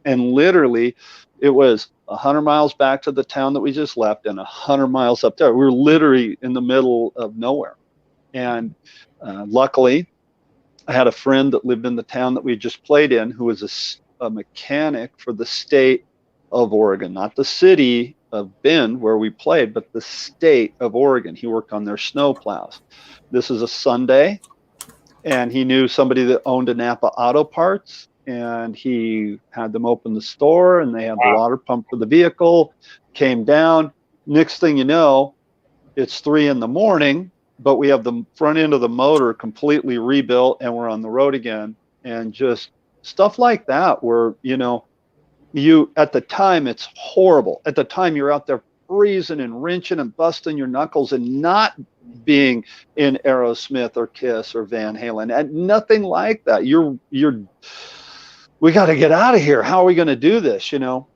And literally it was 100 miles back to the town that we just left and 100 miles up there. We were literally in the middle of nowhere. And luckily I had a friend that lived in the town that we just played in who was a mechanic for the state of Oregon, not the city of Bend where we played, but the state of Oregon. He worked on their snow plows. This is a Sunday, and he knew somebody that owned a Napa Auto Parts, and he had them open the store, and they had the water pump for the vehicle, came down. Next thing you know, it's 3 a.m, but we have the front end of the motor completely rebuilt, and we're on the road again. And just stuff like that where, you know, you at the time it's horrible. At the time you're out there freezing and wrenching and busting your knuckles and not being in Aerosmith or Kiss or Van Halen and nothing like that. We got to get out of here. How are we going to do this? You know,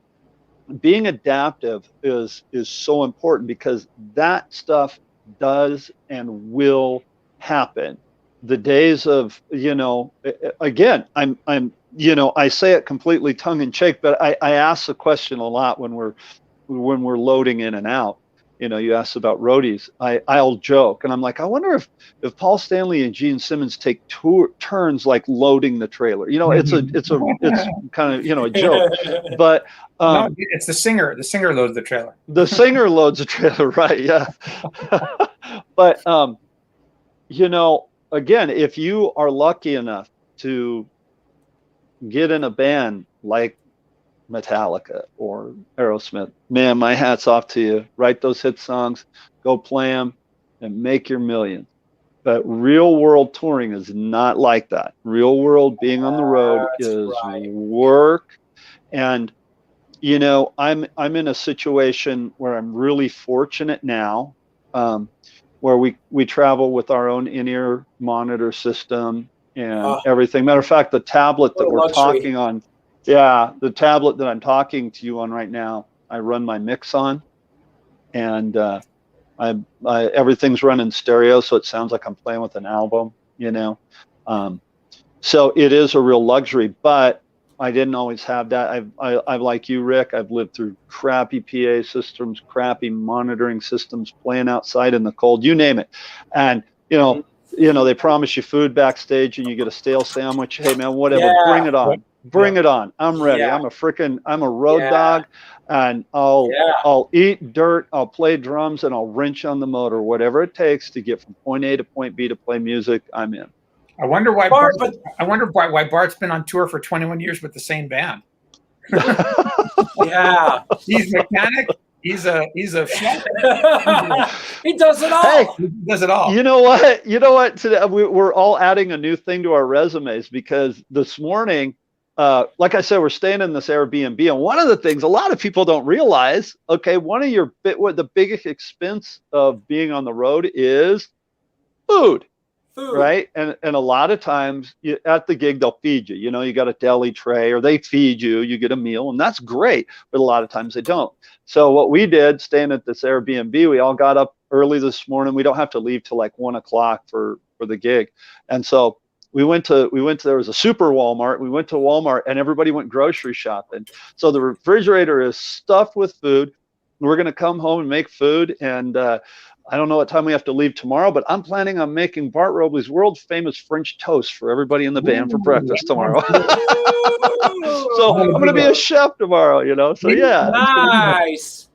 being adaptive is so important because that stuff does and will happen. The days of, you know, again, I'm you know, I say it completely tongue in cheek, but I ask the question a lot when we're loading in and out. You know, you asked about roadies. I'll joke and I'm like, I wonder if Paul Stanley and Gene Simmons take turns like loading the trailer. You know, it's kind of, you know, a joke. But no, it's the singer. The singer loads the trailer. The singer loads the trailer, right? Yeah. But you know, again, if you are lucky enough to get in a band like Metallica or Aerosmith, man, my hat's off to you. Write those hit songs, go play them, and make your millions. But real world touring is not like that. Real world being on the road is work. And you know, I'm in a situation where I'm really fortunate now, where we travel with our own in-ear monitor system and everything. Matter of fact, the tablet that we're talking on, the tablet that I'm talking to you on right now, I run my mix on, and everything's running stereo, so it sounds like I'm playing with an album, you know. So it is a real luxury, but I didn't always have that. I've like you, Rick, I've lived through crappy PA systems, crappy monitoring systems, playing outside in the cold, you name it. And, you know, they promise you food backstage and you get a stale sandwich. Hey man, whatever, bring it on. Bring it on. I'm ready. I'm a road dog, and I'll eat dirt, I'll play drums, and I'll wrench on the motor, whatever it takes to get from point A to point B to play music, I'm in. I wonder why why Bart's been on tour for 21 years with the same band. Yeah. He's a mechanic. He's a chef. He does it all. Hey, he does it all. You know what? Today we're all adding a new thing to our resumes because this morning like I said, we're staying in this Airbnb, and one of the things a lot of people don't realize, okay, what the biggest expense of being on the road is food. Right. And a lot of times at the gig, they'll feed you, you got a deli tray, or they feed you, you get a meal, and that's great. But a lot of times they don't. So what we did, staying at this Airbnb, we all got up early this morning. We don't have to leave till like 1 o'clock for the gig. And so there was a super Walmart. We went to Walmart, and everybody went grocery shopping. So the refrigerator is stuffed with food. We're going to come home and make food. And, I don't know what time we have to leave tomorrow, but I'm planning on making Bart Robley's world famous French toast for everybody in the band for breakfast tomorrow. So I'm going to be a chef tomorrow, So yeah. Nice.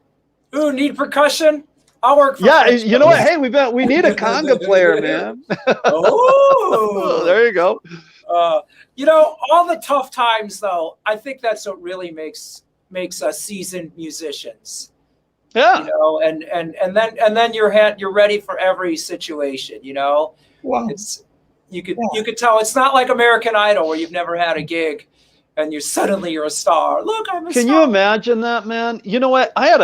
Ooh, need percussion? I'll work for Yeah, French you know what? Hey, we need a conga player, man. Oh, there you go. All the tough times, though, I think that's what really makes us seasoned musicians. Yeah. And then you're ready for every situation, Wow. You could tell it's not like American Idol where you've never had a gig and you're a star. Look, I'm a star. Can you imagine that, man? You know what? I had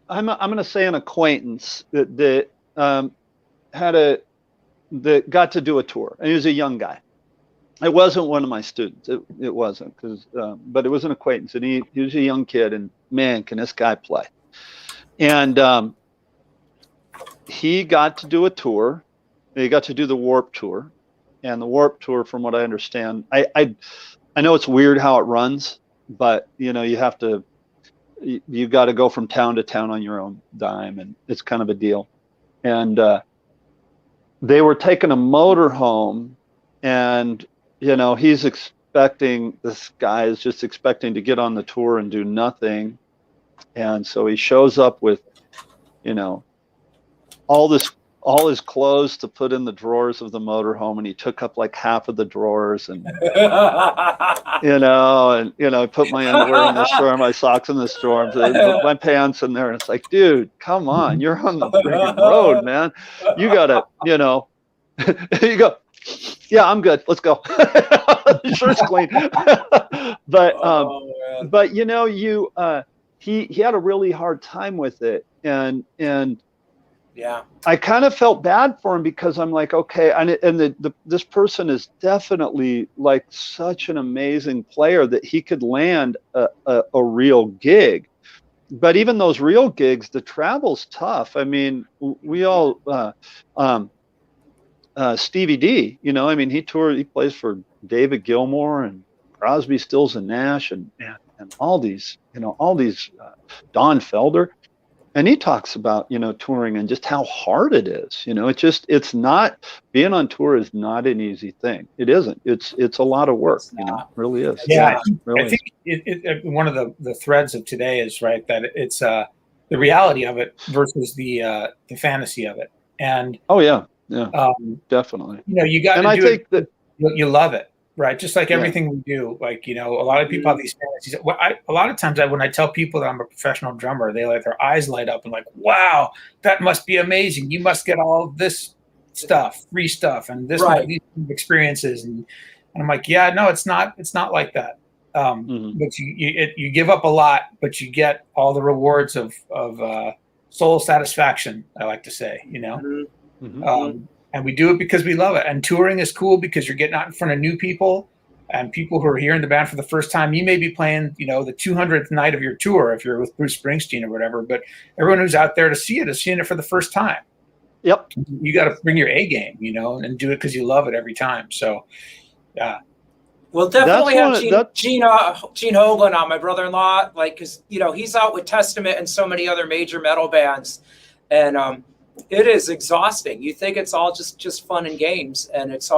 I'm going to say an acquaintance that got to do a tour, and he was a young guy. It wasn't one of my students. It wasn't, but it was an acquaintance, and he was a young kid, and man, can this guy play. And he got to do a tour. He got to do the Warped Tour. And the Warped Tour, from what I understand, I know it's weird how it runs, but, you got to go from town to town on your own dime, and it's kind of a deal. And they were taking a motor home, and this guy is just expecting to get on the tour and do nothing. And so he shows up with, all his clothes to put in the drawers of the motorhome, and he took up like half of the drawers, and I put my underwear in this drawer, my socks in this drawer, put my pants in there, and it's like, dude, come on, you're on the freaking road, man. You gotta, you go, yeah, I'm good. Let's go. The shirt's clean. But he had a really hard time with it, and yeah, I kind of felt bad for him, because I'm like, okay, and this person is definitely like such an amazing player that he could land a real gig. But even those real gigs, the travel's tough. I mean, we all Stevie D, he plays for David Gilmour and Crosby, Stills and Nash and all these, Don Felder. And he talks about, touring and just how hard it is. It's not, being on tour is not an easy thing. It isn't. It's a lot of work. It really is. Yeah, I think one of the threads of today is right that it's the reality of it versus the fantasy of it. And definitely. You got to do it. That you love it. Right. Just like everything we do, like, a lot of people have these fantasies. A lot of times when I tell people that I'm a professional drummer, they their eyes light up and like, wow, that must be amazing. You must get all this stuff, free stuff, and these experiences. And I'm like, yeah, no, it's not like that. But you give up a lot, but you get all the rewards of soul satisfaction, I like to say, and we do it because we love it. And touring is cool because you're getting out in front of new people and people who are hearing the band for the first time. You may be playing, the 200th night of your tour if you're with Bruce Springsteen or whatever, but everyone who's out there to see it is seeing it for the first time. Yep. You got to bring your A game, and do it because you love it every time. So, yeah. We'll definitely have Gene Hoglan on, my brother-in-law, because, he's out with Testament and so many other major metal bands. And, it is exhausting. You think it's all just fun and games, and it's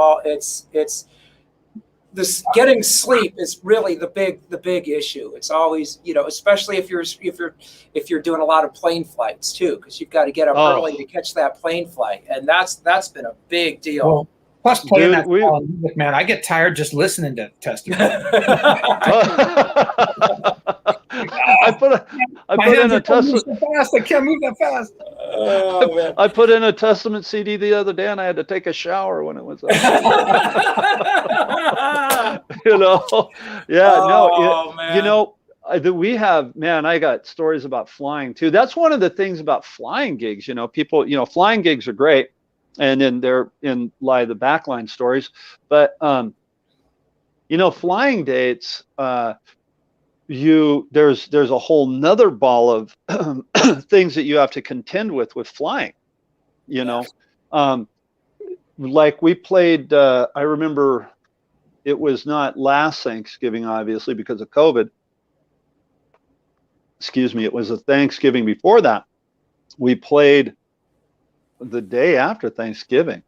this getting sleep is really the big issue. It's always, especially if you're doing a lot of plane flights too, because you've got to get up early to catch that plane flight, and that's been a big deal. Well, plus playing that music, man, I get tired just listening to Testament. I put in a testament. I can't move that fast. Oh, man. I put in a Testament CD the other day, and I had to take a shower when it was up. You know, yeah, man. you know, we have, man, I got stories about flying too. That's one of the things about flying gigs. You know, people, you know, flying gigs are great, and then they're in lie the backline stories, but you know, flying dates, there's a whole nother ball of things that you have to contend with flying, you know. Like we played, I remember it was not last Thanksgiving, obviously, because of COVID. Excuse me, it was a Thanksgiving before that. We played the day after Thanksgiving,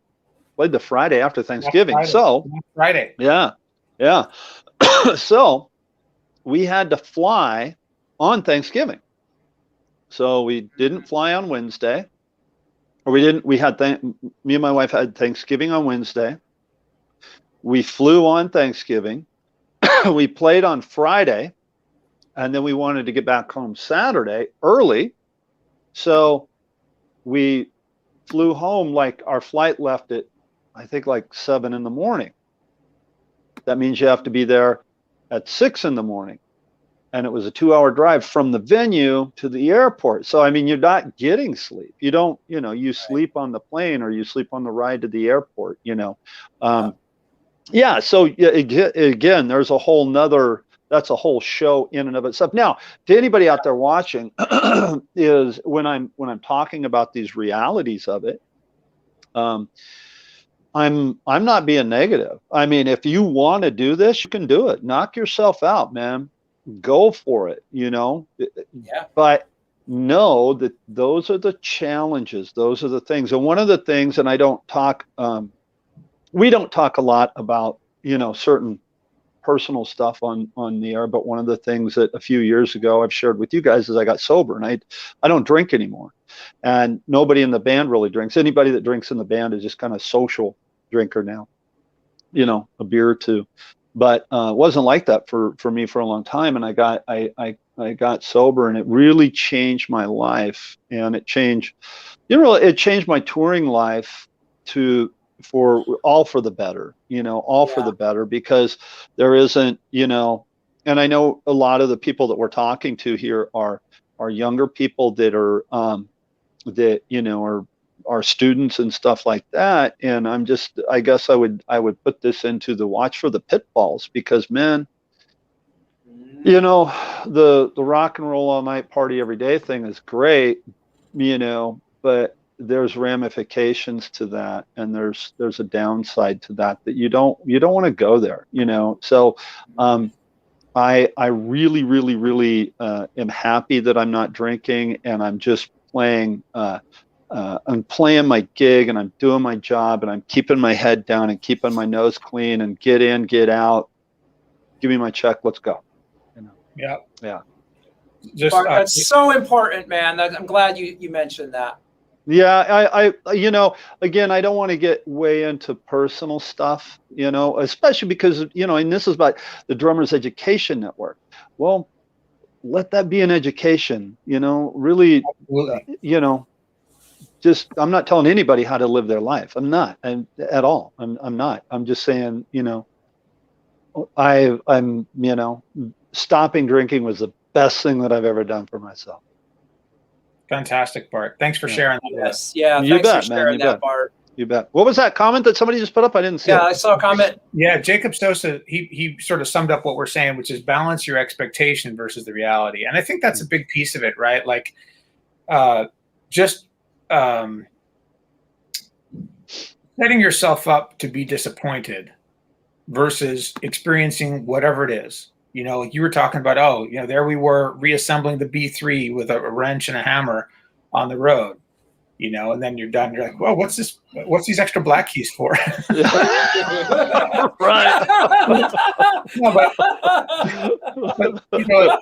played the Friday after Thanksgiving. So Friday. Yeah. So we had to fly on Thanksgiving. So we didn't fly on Wednesday, or me and my wife had Thanksgiving on Wednesday. We flew on Thanksgiving. We played on Friday, and then we wanted to get back home Saturday early. So we flew home, like our flight left at, I think, like 7 a.m. That means you have to be there at 6 a.m. And it was a 2-hour drive from the venue to the airport. So, I mean, you're not getting sleep. You don't, you know, you sleep on the plane or you sleep on the ride to the airport, you know. Yeah. So again, there's a whole nother, that's a whole show in and of itself. Now, to anybody out there watching, is when I'm talking about these realities of it, I'm not being negative. I mean, if you want to do this, you can do it. Knock yourself out, man. Go for it, you know. Yeah. But know that those are the challenges. Those are the things. And one of the things, and I don't talk, we don't talk a lot about, you know, certain personal stuff on the air, but one of the things that a few years ago I've shared with you guys is I got sober, and I don't drink anymore. And nobody in the band really drinks. Anybody that drinks in the band is just kind of social drinker now, you know, a beer or two. But it wasn't like that for me for a long time. And I got sober, and it really changed my life. And it changed, you know, it changed my touring life for the better, you know, for the better, because there isn't, you know, and I know a lot of the people that we're talking to here are younger people that are, that, you know, are students and stuff like that. And I guess I would put this into the watch for the pitfalls, because, man, you know, the rock and roll all night party every day thing is great, you know, but there's ramifications to that, and there's a downside to that you don't want to go there, you know. So I really, really, really am happy that I'm not drinking, and I'm just playing. I'm playing my gig, and I'm doing my job, and I'm keeping my head down and keeping my nose clean, and get in, get out. Give me my check. Let's go. You know? Yeah. Just that's so important, man. I'm glad you mentioned that. Yeah, I you know, again, I don't want to get way into personal stuff, you know, especially because, you know, and this is about the Drummers Education Network. Well, let that be an education, you know, really, you know. Just, I'm not telling anybody how to live their life. I'm not, at all. I'm not. I'm just saying, you know, I'm, you know, stopping drinking was the best thing that I've ever done for myself. Fantastic, Bart. Thanks for sharing that. Yes. Yeah. Thanks for sharing that, Bart. You bet. What was that comment that somebody just put up? I didn't see it. Yeah, I saw a comment. Yeah, Jacob Stosa, he sort of summed up what we're saying, which is balance your expectation versus the reality. And I think that's a big piece of it, right? Like, just setting yourself up to be disappointed versus experiencing whatever it is. You know, like you were talking about, oh, you know, there we were reassembling the B3 with a wrench and a hammer on the road, you know, and then you're done. You're like, well, what's this? What's these extra black keys for? Right. No, but you know,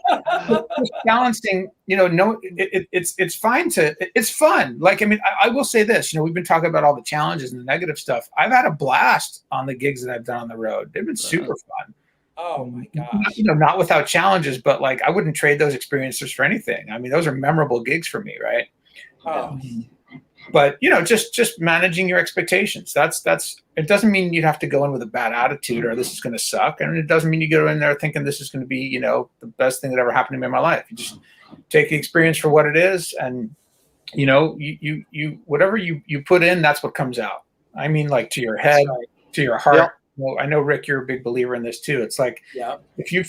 just balancing, you know, no, it's fine it's fun. Like, I mean, I will say this, you know, we've been talking about all the challenges and the negative stuff. I've had a blast on the gigs that I've done on the road. They've been super fun. Oh my gosh. Not without challenges, but like I wouldn't trade those experiences for anything. I mean, those are memorable gigs for me, right? Oh. But just managing your expectations. That's it doesn't mean you have to go in with a bad attitude or this is going to suck, and it doesn't mean you go in there thinking this is going to be the best thing that ever happened to me in my life. You just take the experience for what it is, and you whatever you put in, that's what comes out. I mean, like to your head, to your heart. Yep. Well, I know, Rick, you're a big believer in this too. It's like Yeah. if you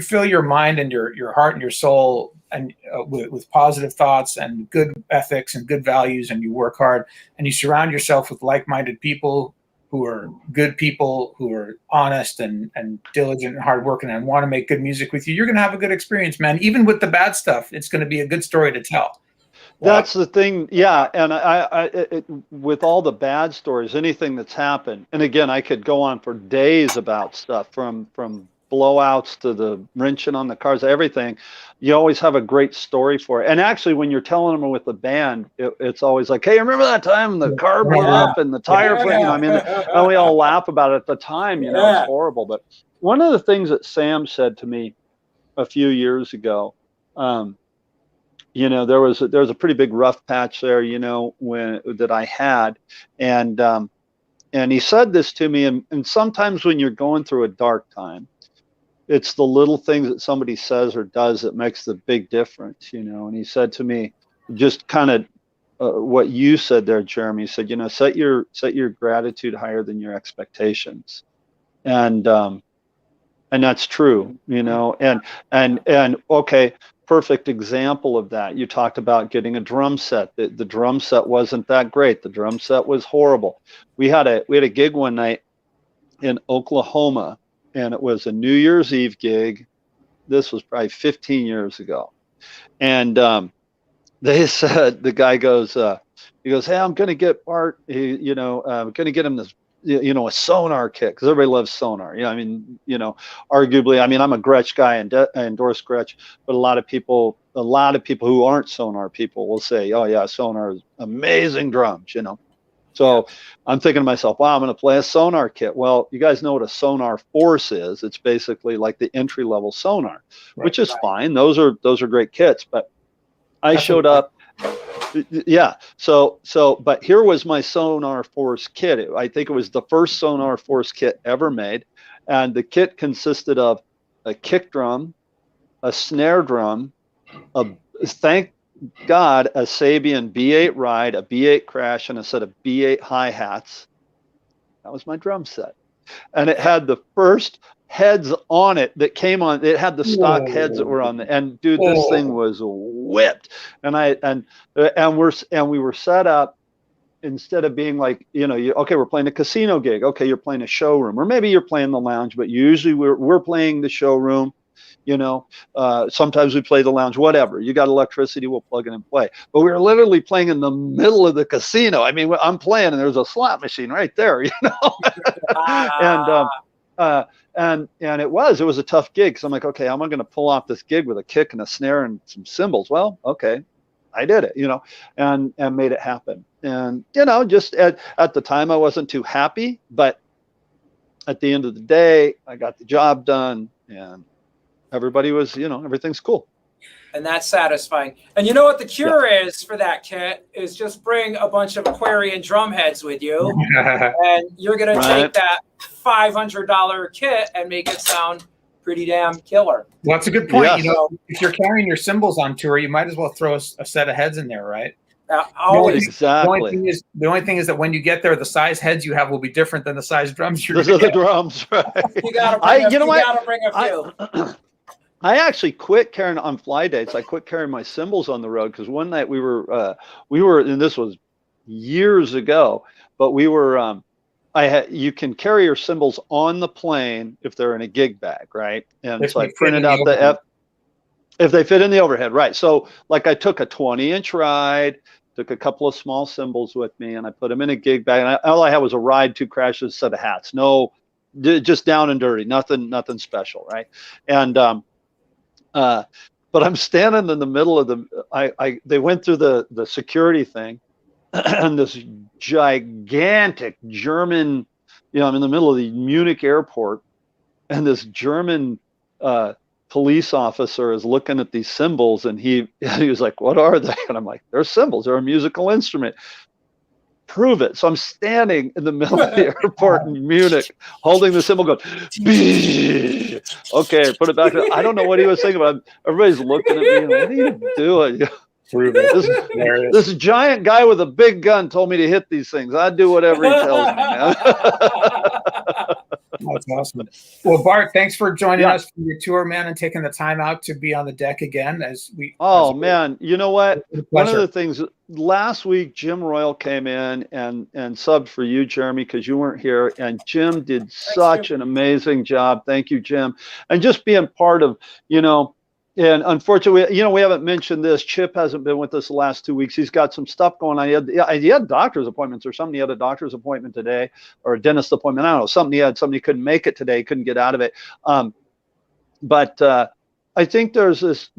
fill your mind and your heart and your soul and with positive thoughts and good ethics and good values, and you work hard and you surround yourself with like-minded people who are good people, who are honest and diligent and hardworking and want to make good music with you, you're going to have a good experience, man. Even with the bad stuff, it's going to be a good story to tell. That's the thing. Yeah. And with all the bad stories, anything that's happened, and again, I could go on for days about stuff from blowouts to the wrenching on the cars, everything. You always have a great story for it. And actually, when you're telling them with the band, it's always like, hey, remember that time the car blew up and the tire flew? I mean, and we all laugh about it at the time, it's horrible. But one of the things that Sam said to me a few years ago, there was a pretty big rough patch there, that I had, and he said this to me, and sometimes when you're going through a dark time, it's the little things that somebody says or does that makes the big difference, And he said to me, just kind of what you said there, Jeremy. He said, set your gratitude higher than your expectations, and that's true, and okay. Perfect example of that. You talked about getting a drum set. The drum set wasn't that great. The drum set was horrible. We had a gig one night in Oklahoma, and it was a New Year's Eve gig. This was probably 15 years ago. And they said, the guy goes, hey, I'm going to get Bart, I'm going to get him this, a sonar kit, because everybody loves sonar. Arguably, I'm a Gretsch guy and I endorse Gretsch, but a lot of people who aren't sonar people will say, oh yeah, sonar is amazing drums, So I'm thinking to myself, wow, I'm going to play a sonar kit. Well, you guys know what a sonar force is. It's basically like the entry level sonar, which is fine. Those are great kits, but I showed up. Yeah. So, but here was my Sonar Force kit. I think it was the first Sonar Force kit ever made. And the kit consisted of a kick drum, a snare drum, thank God, a Sabian B8 ride, a B8 crash, and a set of B8 hi-hats. That was my drum set. And it had the first heads on it that came on. It had the stock heads that were on the, and dude, this thing was whipped. And we were set up, instead of being like, okay, we're playing a casino gig. Okay, you're playing a showroom, or maybe you're playing the lounge, but usually we're playing the showroom. Sometimes we play the lounge, whatever. You got electricity, we'll plug in and play. But we were literally playing in the middle of the casino. I mean, I'm playing and there's a slot machine right there, And it was a tough gig, because I'm like, okay, how am I going to pull off this gig with a kick and a snare and some cymbals? Well, okay, I did it, and made it happen. And, just at the time, I wasn't too happy, but at the end of the day, I got the job done, and everybody was, everything's cool. And that's satisfying. And you know what the cure is for that kit is just bring a bunch of Aquarian drum heads with you, and you're going to take that $500 kit and make it sound pretty damn killer. Well, that's a good point. Yeah. If you're carrying your cymbals on tour, you might as well throw a set of heads in there, right? Always. Exactly. The only thing is that when you get there, the size heads you have will be different than the size drums you're going to get. Those are the drums, right? You got to bring a few. I actually quit carrying on fly dates. I quit carrying my cymbals on the road, because one night we were, and this was years ago, but we were, you can carry your cymbals on the plane if they're in a gig bag, right? And so I printed out if they fit in the overhead, right? So like I took a 20-inch ride, took a couple of small cymbals with me, and I put them in a gig bag. And all I had was a ride, 2 crashes, a set of hats. No, just down and dirty, nothing special, right? And but I'm standing in the middle of they went through the security thing, and this gigantic German, I'm in the middle of the Munich airport, and this German police officer is looking at these cymbals, and he was like, "What are they?" And I'm like, "They're cymbals. They're a musical instrument." Prove it. So I'm standing in the middle of the airport in Munich, holding the cymbal, going, okay, put it back. I don't know what he was thinking about. Everybody's looking at me, and what are you doing? Prove it. This giant guy with a big gun told me to hit these things. I do whatever he tells me, man. That's awesome. Well, Bart, thanks for joining us for your tour, man, and taking the time out to be on the deck again. Man, you know what? One of the things, last week, Jim Royal came in and subbed for you, Jeremy, because you weren't here, and Jim did such an amazing job. Thank you, Jim. And just being part of, and unfortunately, we haven't mentioned this. Chip hasn't been with us the last 2 weeks. He's got some stuff going on. He had doctor's appointments or something. He had a doctor's appointment today, or a dentist appointment. I don't know. Somebody couldn't make it today. Couldn't get out of it. But I think there's this.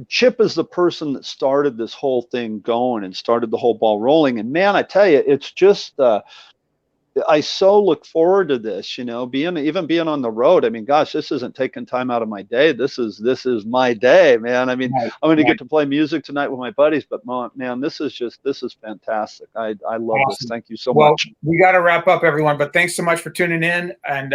Chip is the person that started this whole thing going and started the whole ball rolling. And man, I tell you, it's just. I so look forward to this, even being on the road. I mean, gosh, this isn't taking time out of my day. This is my day, man. I mean, I'm going to get to play music tonight with my buddies, but man, this is fantastic. I love this. Thank you so much. We got to wrap up, everyone, but thanks so much for tuning in. And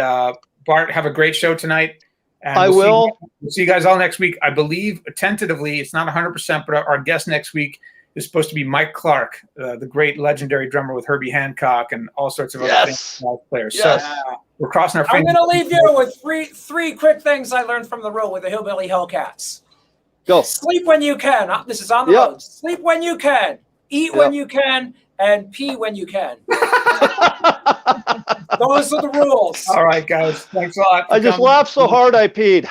Bart, have a great show tonight. And we'll see you guys all next week. I believe tentatively, it's not 100%, but our guest next week is supposed to be Mike Clark, the great legendary drummer with Herbie Hancock and all sorts of other players. Yes. So we're crossing our fingers. I'm going to leave you with three quick things I learned from the road with the Hillbilly Hellcats. Go. Sleep when you can. This is on the road. Sleep when you can. Eat when you can. And pee when you can. Those are the rules. All right, guys. Thanks a lot. I just laughed so hard I peed.